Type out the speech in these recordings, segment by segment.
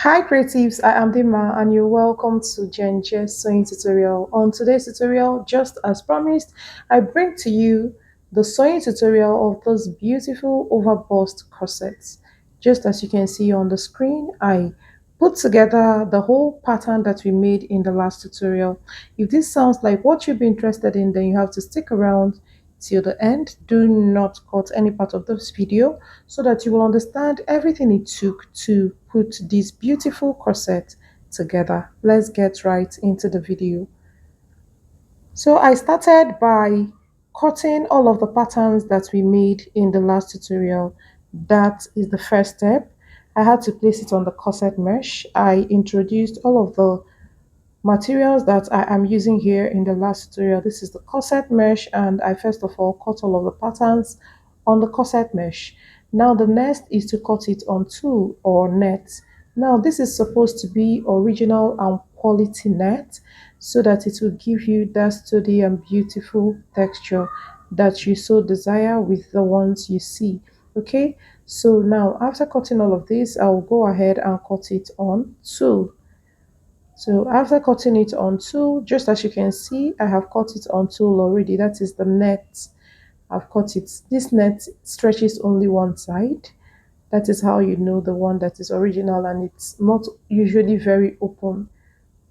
Hi creatives, I am Dima and you're welcome to Jen J's sewing tutorial. On today's tutorial, just as promised, I bring to you the sewing tutorial of those beautiful overbust corsets. Just as you can see on the screen, I put together the whole pattern that we made in the last tutorial. If this sounds like what you'd be interested in, then you have to stick around till the end. Do not cut any part of this video so that you will understand everything it took to put this beautiful corset together. Let's get right into the video. So I started by cutting all of the patterns that we made in the last tutorial. That is the first step. I had to place it on the corset mesh. I introduced all of the materials that I am using here in the last tutorial. This is the corset mesh, and I first of all cut all of the patterns on the corset mesh. Now the next is to cut it on tulle or net. Now this is supposed to be original and quality net so that it will give you that sturdy and beautiful texture that you so desire with the ones you see. Okay, so now after cutting all of this, I'll go ahead and cut it on tulle. So after cutting it on tulle, just as you can see, I have cut it on tulle already. That is the net. I've cut it. This net stretches only one side. That is how you know the one that is original, and it's not usually very open.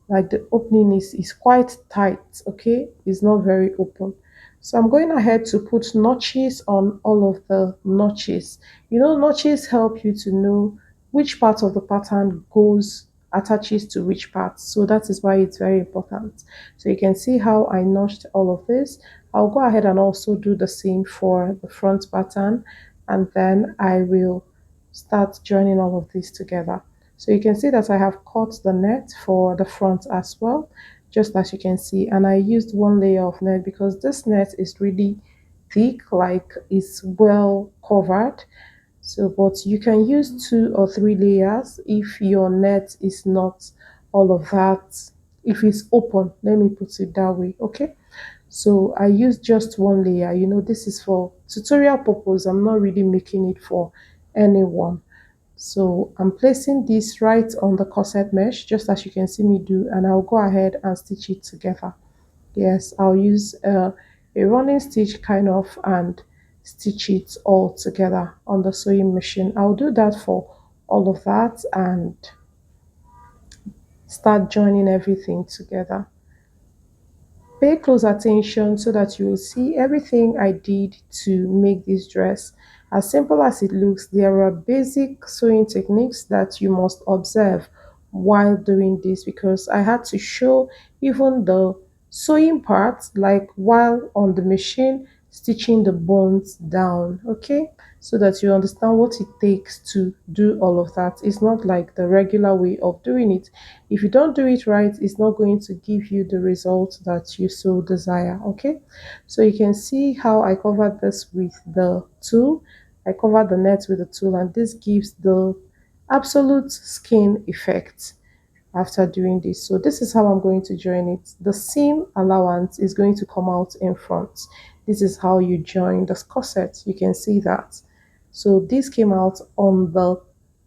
Like the opening is quite tight, okay? It's not very open. So I'm going ahead to put notches on all of the notches. You know, notches help you to know which part of the pattern goes attaches to which part. So that is why it's very important. So you can see how I notched all of this. I'll go ahead and also do the same for the front pattern, and then I will start joining all of this together. So you can see that I have cut the net for the front as well, just as you can see. And I used one layer of net because this net is really thick, like it's well covered. So, but you can use 2 or 3 layers if your net is not all of that. If it's open, let me put it that way, okay? So I use just one layer. You know, this is for tutorial purpose. I'm not really making it for anyone. So I'm placing this right on the corset mesh, just as you can see me do, and I'll go ahead and stitch it together. Yes, I'll use a running stitch kind of and stitch it all together on the sewing machine. I'll do that for all of that and start joining everything together. Pay close attention so that you will see everything I did to make this dress. As simple as it looks, there are basic sewing techniques that you must observe while doing this because I had to show even the sewing part like while on the machine stitching the bones down, okay, so that you understand what it takes to do all of that. It's not like the regular way of doing it. If you don't do it right, it's not going to give you the result that you so desire, okay? So you can see how I covered this with the tulle. I covered the net with the tulle, and this gives the absolute skin effect after doing this. So this is how I'm going to join it. The seam allowance is going to come out in front. This is how you join the corset. You can see that. So this came out on the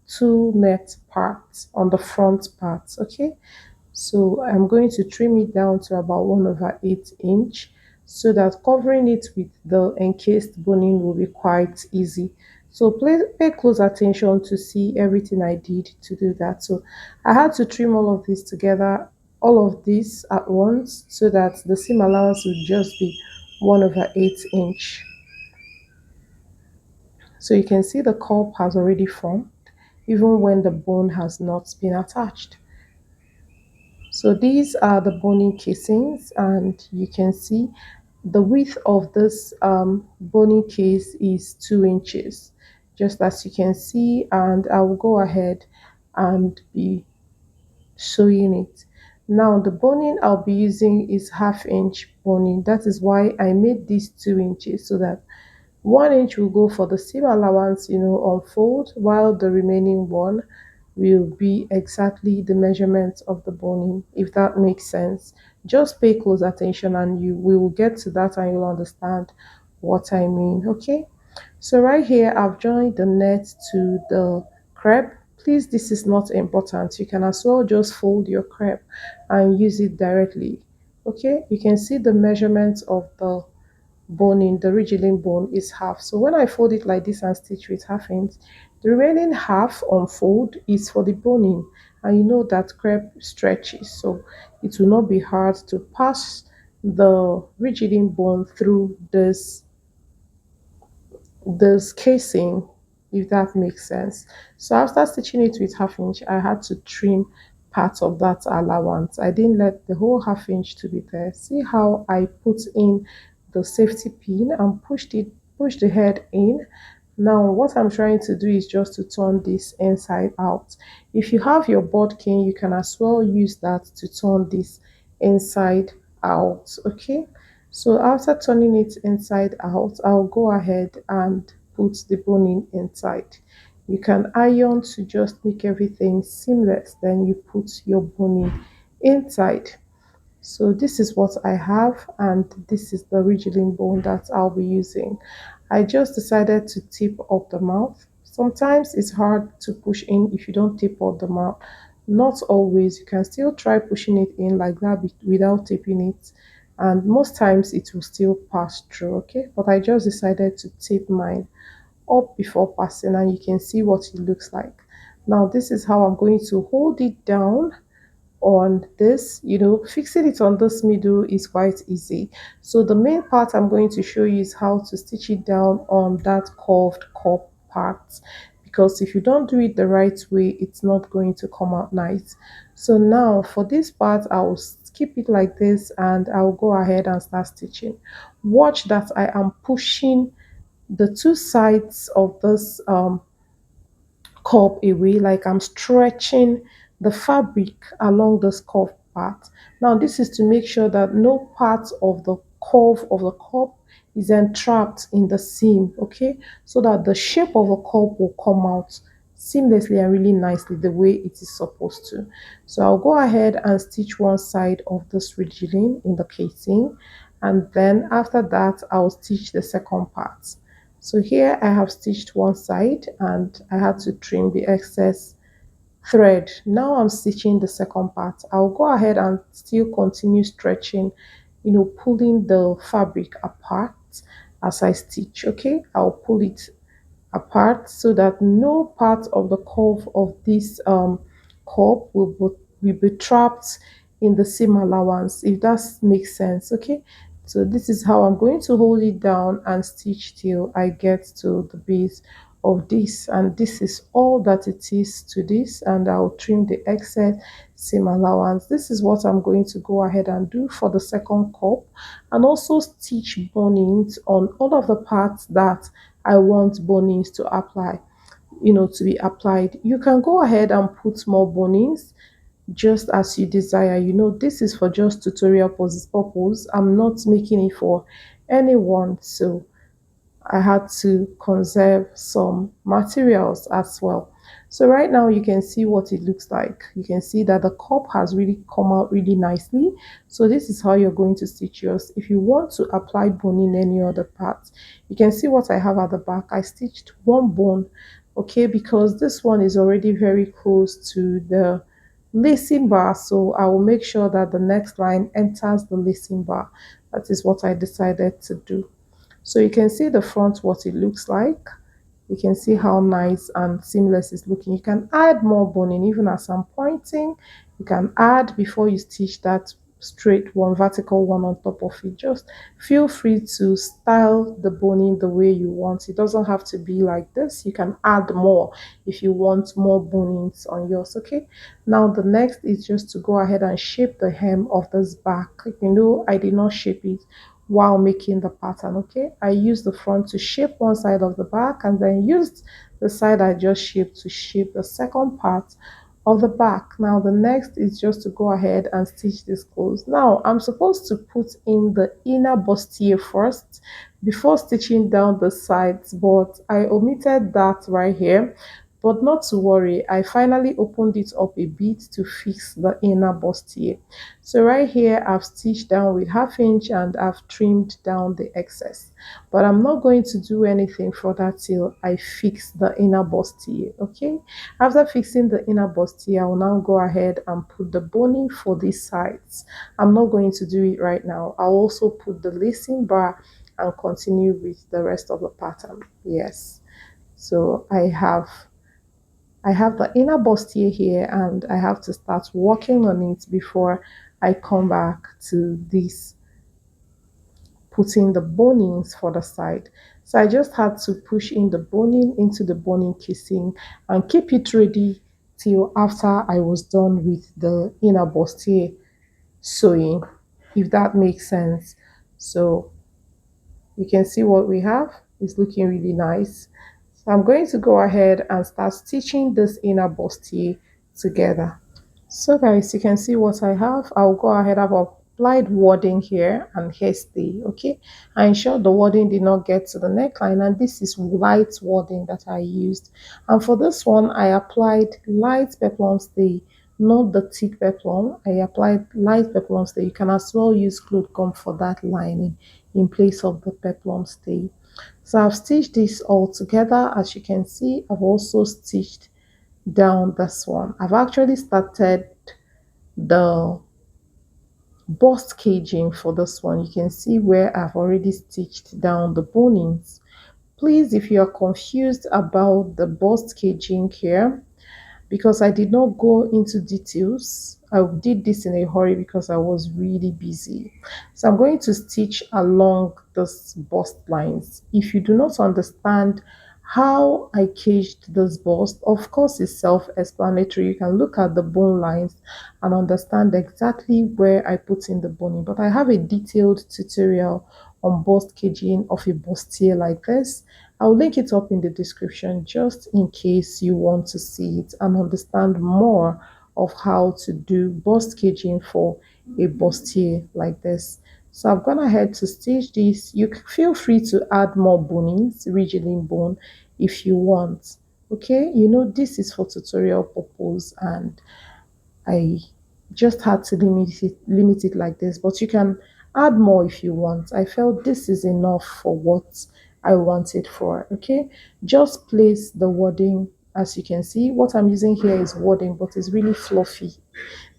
tulle net part, on the front part, okay? So I'm going to trim it down to about 1/8 inch so that covering it with the encased boning will be quite easy. So pay close attention to see everything I did to do that. So I had to trim all of this together, all of this at once, so that the seam allowance would just be 1/8 inch. So you can see the curve has already formed even when the bone has not been attached. So these are the boning casings, and you can see the width of this boning case is 2 inches, just as you can see, and I will go ahead and be showing it. Now the boning I'll be using is 1/2 inch boning. That is why I made these 2 inches so that 1 inch will go for the seam allowance, unfold, while the remaining one will be exactly the measurement of the boning, if that makes sense. Just pay close attention and we will get to that and you'll understand what I mean, okay? So right here, I've joined the net to the crepe Please, this is not important. You can as well just fold your crepe and use it directly. Okay, you can see the measurements of the boning. The ridgeline bone is half. So when I fold it like this and stitch with half inch, the remaining half unfold is for the boning. And you know that crepe stretches, so it will not be hard to pass the ridgeline bone through this casing, if that makes sense. So after stitching it with half inch, I had to trim part of that allowance. I didn't let the whole half inch to be there. See how I put in the safety pin and push the head in. Now what I'm trying to do is just to turn this inside out. If you have your bodkin, you can as well use that to turn this inside out. Okay, so after turning it inside out, I'll go ahead and put the boning inside. You can iron to just make everything seamless, then you put your boning inside. So this is what I have, and this is the ridgeline bone that I'll be using. I just decided to tip up the mouth. Sometimes it's hard to push in if you don't tip up the mouth. Not always. You can still try pushing it in like that without tipping it, and most times it will still pass through. Okay, but I just decided to tip mine up before passing, and you can see what it looks like. Now this is how I'm going to hold it down on this. Fixing it on this middle is quite easy. So the main part I'm going to show you is how to stitch it down on that curved cup part, because if you don't do it the right way, it's not going to come out nice. So now for this part, I'll skip it like this and I'll go ahead and start stitching. Watch that I am pushing the two sides of this curve away, like I'm stretching the fabric along the curve part. Now this is to make sure that no part of the curve of the cup is entrapped in the seam, okay, so that the shape of the cup will come out seamlessly and really nicely the way it is supposed to. So I'll go ahead and stitch one side of this ridgeline in the casing, and then after that I'll stitch the second part. So here I have stitched one side and I had to trim the excess thread. Now I'm stitching the second part. I'll go ahead and still continue stretching, pulling the fabric apart as I stitch. Okay, I'll pull it apart so that no part of the curve of this cup will be trapped in the seam allowance, if that makes sense. Okay, so this is how I'm going to hold it down and stitch till I get to the base of this, and this is all that it is to this, and I'll trim the excess seam allowance. This is what I'm going to go ahead and do for the second cup, and also stitch bonings on all of the parts that I want bonings to apply, to be applied. You can go ahead and put more bonings just as you desire. This is for just tutorial purpose. I'm not making it for anyone, so I had to conserve some materials as well. So right now you can see what it looks like. You can see that the cup has really come out really nicely. So this is how you're going to stitch yours. If you want to apply bone in any other part, you can see what I have at the back. I stitched one bone, okay, because this one is already very close to the lacing bar, so I will make sure that the next line enters the lacing bar. That is what I decided to do. So you can see the front, what it looks like. You can see how nice and seamless it's looking. You can add more boning even as I'm pointing. You can add before you stitch that straight one, vertical one on top of it. Just feel free to style the boning the way you want. It doesn't have to be like this. You can add more if you want more bonings on yours. Okay, now the next is just to go ahead and shape the hem of this back. I did not shape it while making the pattern. Okay, I used the front to shape one side of the back, and then used the side I just shaped to shape the second part of the back. Now the next is just to go ahead and stitch this close. Now I'm supposed to put in the inner bustier first before stitching down the sides, but I omitted that right here. But not to worry, I finally opened it up a bit to fix the inner bustier. So right here, I've stitched down with half inch and I've trimmed down the excess. But I'm not going to do anything further till I fix the inner bustier, okay? After fixing the inner bustier, I will now go ahead and put the boning for these sides. I'm not going to do it right now. I'll also put the lacing bar and continue with the rest of the pattern. Yes. So I have the inner bustier here and I have to start working on it before I come back to this putting the bonings for the side. So I just had to push in the boning into the boning casing and keep it ready till after I was done with the inner bustier sewing, if that makes sense. So you can see what we have. It's looking really nice. So I'm going to go ahead and start stitching this inner bustier together. So guys, you can see what I have. I'll go ahead. I've applied wadding here and hairstay. Okay, I ensure the wadding did not get to the neckline, and this is light wadding that I used. And for this one, I applied light peplum stay, not the thick peplum. I applied light peplum stay. You can as well use cloth gum for that lining in place of the peplum stay. So I've stitched this all together. As you can see, I've also stitched down this one. I've actually started the bust caging for this one. You can see where I've already stitched down the bonings. Please, if you are confused about the bust caging here, because I did not go into details. I did this in a hurry because I was really busy. So I'm going to stitch along this bust lines. If you do not understand how I caged this bust, of course it's self-explanatory. You can look at the bone lines and understand exactly where I put in the boning. But I have a detailed tutorial on bust caging of a bustier like this. I'll link it up in the description just in case you want to see it and understand more of how to do bust caging for a bustier like this. So I've gone ahead to stitch this. You feel free to add more bonings, ridgeline bone, if you want. Okay, you know this is for tutorial purpose and I just had to limit it like this, but you can add more if you want. I felt this is enough for what I want it for. Okay, just place the wording. As you can see, what I'm using here is wording, but it's really fluffy.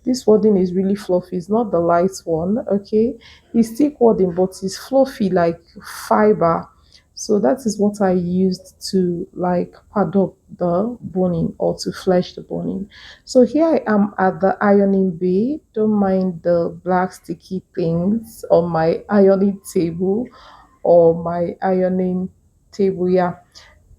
This wording is really fluffy. It's not the light one, okay? It's thick wording, but it's fluffy like fiber. So that is what I used to like pad up the boning or to flesh the boning. So here I am at the ironing bay. Don't mind the black sticky things on my ironing table or my ironing table. Yeah,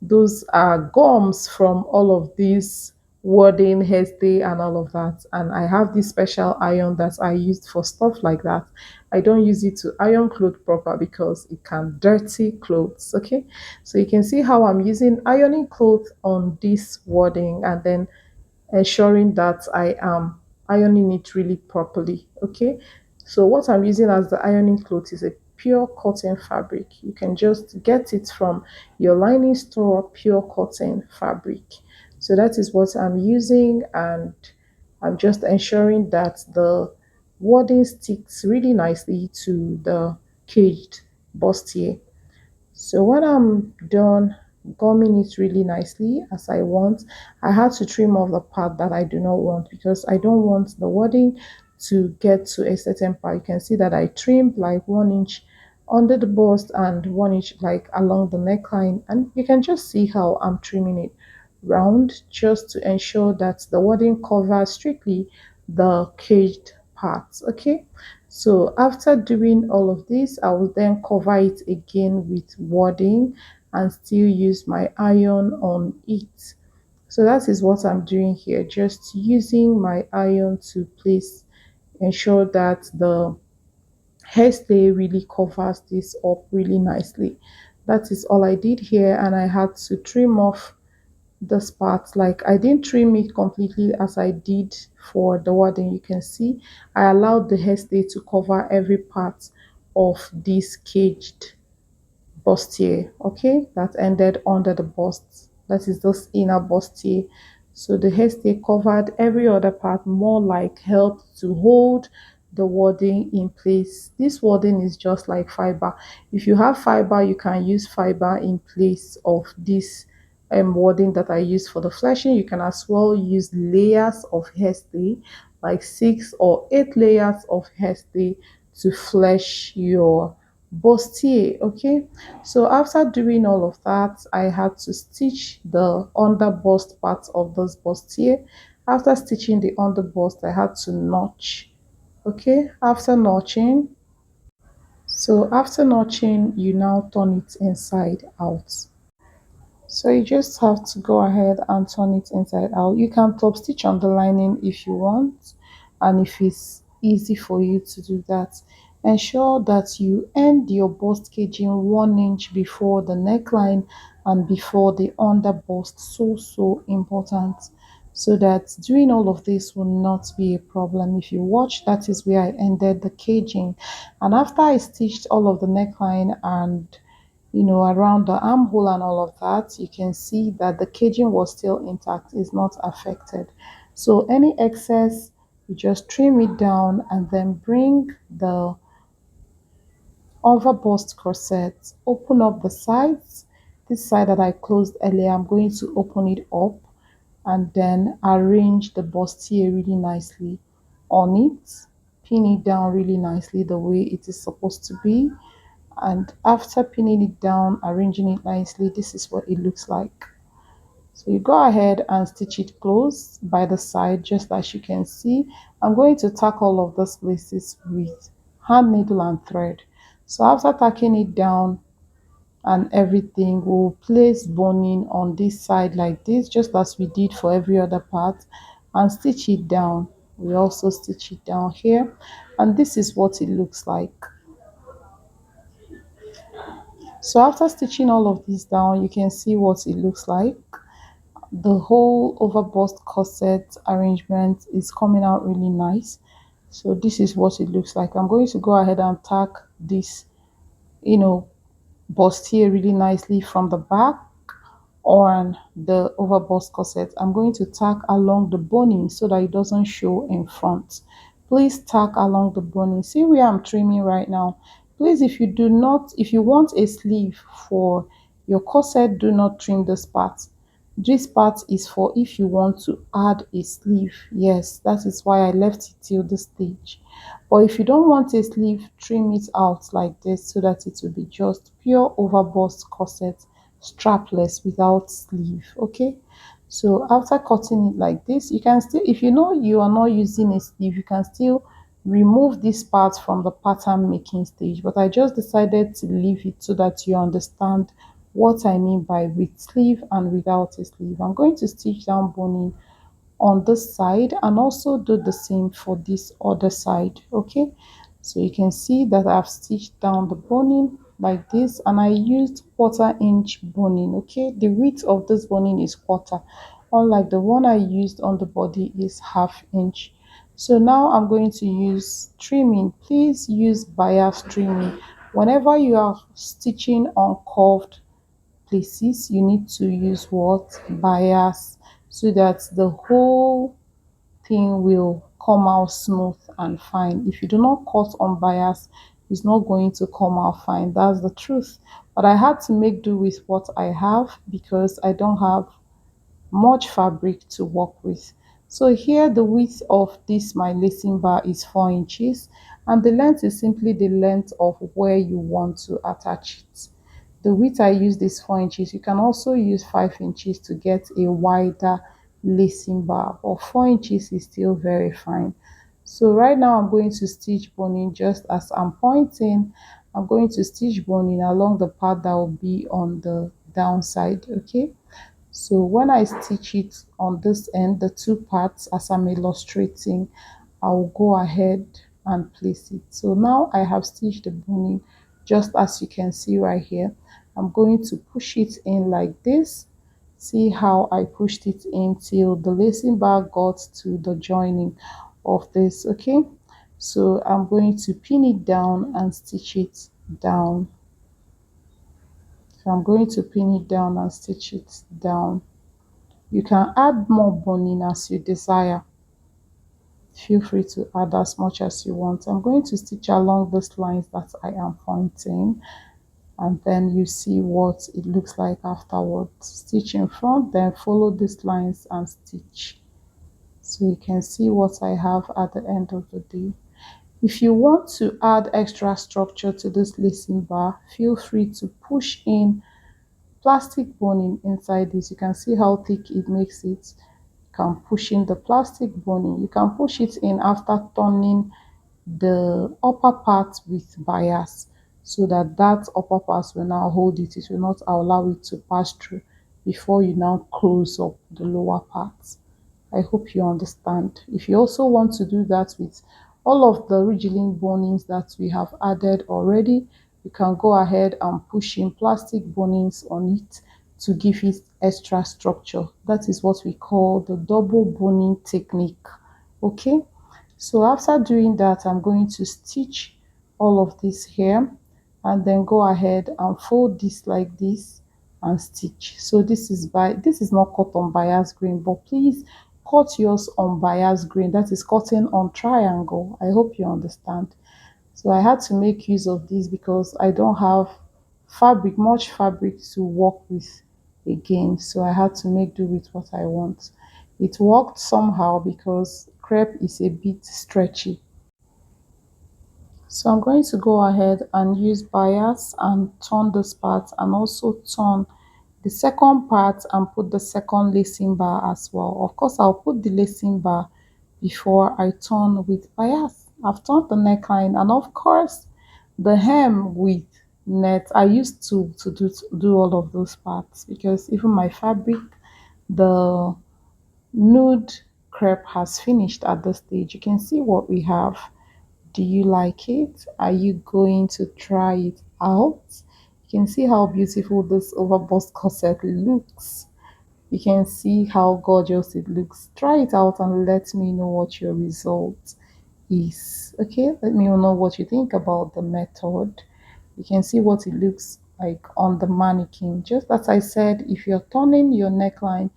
those are gums from all of these wording, hairstay, and all of that. And I have this special iron that I used for stuff like that. I don't use it to iron clothes proper because it can dirty clothes. Okay, so you can see how I'm using ironing clothes on this wording and then ensuring that I am ironing it really properly. Okay, so what I'm using as the ironing cloth is a pure cotton fabric. You can just get it from your lining store, pure cotton fabric. So that is what I'm using, and I'm just ensuring that the wording sticks really nicely to the caged bustier. So when I'm done gumming it really nicely as I want, I had to trim off the part that I do not want because I don't want the wording to get to a certain part. You can see that I trimmed like 1 inch under the bust and 1 inch like along the neckline, and you can just see how I'm trimming it round just to ensure that the wording covers strictly the caged parts. Okay, so after doing all of this, I will then cover it again with wadding and still use my iron on it. So that is what I'm doing here, just using my iron to place, ensure that the hairstay really covers this up really nicely. That is all I did here, and I had to trim off this part. Like I didn't trim it completely as I did for the wadding. You can see I allowed the hairstay to cover every part of this caged bustier, okay, that ended under the bust that is this inner bustier. So the hairstay covered every other part, more like helped to hold the wording in place. This wording is just like fiber. If you have fiber, you can use fiber in place of this wording that I use for the fleshing. You can as well use layers of hairstay, like 6 or 8 layers of hairstay to flesh your bustier. Okay, so after doing all of that, I had to stitch the under bust part of this bustier. After stitching the under bust, I had to notch. Okay, after notching, you now turn it inside out. So you just have to go ahead and turn it inside out. You can top stitch on the lining if you want, and if it's easy for you to do that. Ensure that you end your bust caging 1 inch before the neckline and before the under bust. So important, so that doing all of this will not be a problem. If you watch, that is where I ended the caging. And after I stitched all of the neckline and around the armhole and all of that, you can see that the caging was still intact, is not affected. So any excess, you just trim it down and then bring the overbust corset, open up the sides. This side that I closed earlier, I'm going to open it up and then arrange the bustier really nicely on it, pin it down really nicely the way it is supposed to be. And after pinning it down, arranging it nicely, this is what it looks like. So you go ahead and stitch it close by the side, just as you can see. I'm going to tack all of those places with hand needle and thread. So after tacking it down and everything, we'll place boning on this side like this, just as we did for every other part, and stitch it down. We also stitch it down here, and this is what it looks like. So after stitching all of this down, you can see what it looks like. The whole overbust corset arrangement is coming out really nice. So this is what it looks like. I'm going to go ahead and tack this, you know, bustier really nicely from the back on the overbust corset. I'm going to tack along the boning so that it doesn't show in front. Please tack along the boning. See where I'm trimming right now. Please, if you want a sleeve for your corset, do not trim this part. This part is for if you want to add a sleeve. Yes, that is why I left it till this stage. But if you don't want a sleeve, trim it out like this so that it will be just pure overbust corset, strapless without sleeve. Okay, so after cutting it like this, you can still, if you know you are not using a sleeve, you can still remove this part from the pattern making stage. But I just decided to leave it so that you understand what I mean by with sleeve and without a sleeve. I'm going to stitch down boning on this side and also do the same for this other side. Okay, so you can see that I've stitched down the boning like this, and I used 1/4 inch boning. Okay, the width of this boning is quarter, unlike the one I used on the body is 1/2 inch. So now I'm going to use trimming. Please use bias trimming whenever you are stitching on curved places. You need to use what? Bias, so that the whole thing will come out smooth and fine. If you do not cut on bias, it's not going to come out fine. That's the truth. But I had to make do with what I have because I don't have much fabric to work with. So here the width of this my lacing bar is 4 inches, and the length is simply the length of where you want to attach it. The width I used is 4 inches. You can also use 5 inches to get a wider lacing bar, but 4 inches is still very fine. So right now I'm going to stitch boning just as I'm pointing. I'm going to stitch boning along the part that will be on the downside. Okay, so when I stitch it on this end, the two parts as I'm illustrating, I will go ahead and place it. So now I have stitched the boning just as you can see right here. I'm going to push it in like this. See how I pushed it in till the lacing bar got to the joining of this. Okay, so I'm going to pin it down and stitch it down. So I'm going to pin it down and stitch it down. You can add more boning as you desire. Feel free to add as much as you want. I'm going to stitch along those lines that I am pointing, and then you see what it looks like afterwards. Stitch in front, then follow these lines and stitch. So you can see what I have at the end of the day. If you want to add extra structure to this lacing bar, feel free to push in plastic boning inside this. You can see how thick it makes it. You can push in the plastic boning. You can push it in after turning the upper part with bias, so that that upper part will now hold it. It will not allow it to pass through before you now close up the lower part. I hope you understand. If you also want to do that with all of the ridgeline bonings that we have added already, you can go ahead and push in plastic bonings on it to give it extra structure. That is what we call the double boning technique. Okay, so after doing that, I'm going to stitch all of this here, and then go ahead and fold this like this and stitch. So this is not cut on bias grain, but please cut yours on bias grain, that is cutting on triangle. I hope you understand. So I had to make use of this because I don't have much fabric to work with again, so I had to make do with what I want. It worked somehow because crepe is a bit stretchy. So I'm going to go ahead and use bias and turn this part, and also turn the second part and put the second lacing bar as well. Of course, I'll put the lacing bar before I turn with bias. I've turned the neckline, and of course the hem with net. I used to do all of those parts because even my fabric, the nude crepe, has finished at this stage. You can see what we have. Do you like it? Are you going to try it out? You can see how beautiful this overbust corset looks. You can see how gorgeous it looks. Try it out and let me know what your result is. Okay, let me know what you think about the method. You can see what it looks like on the mannequin. Just as I said, if you're turning your neckline,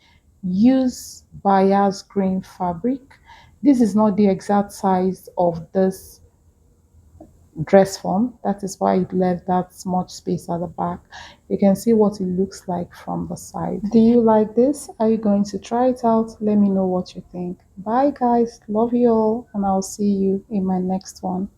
use bias grain fabric. This is not the exact size of this dress form. That is why it left that much space at the back. You can see what it looks like from the side. Do you like this? Are you going to try it out? Let me know what you think. Bye guys, love you all, and I'll see you in my next one.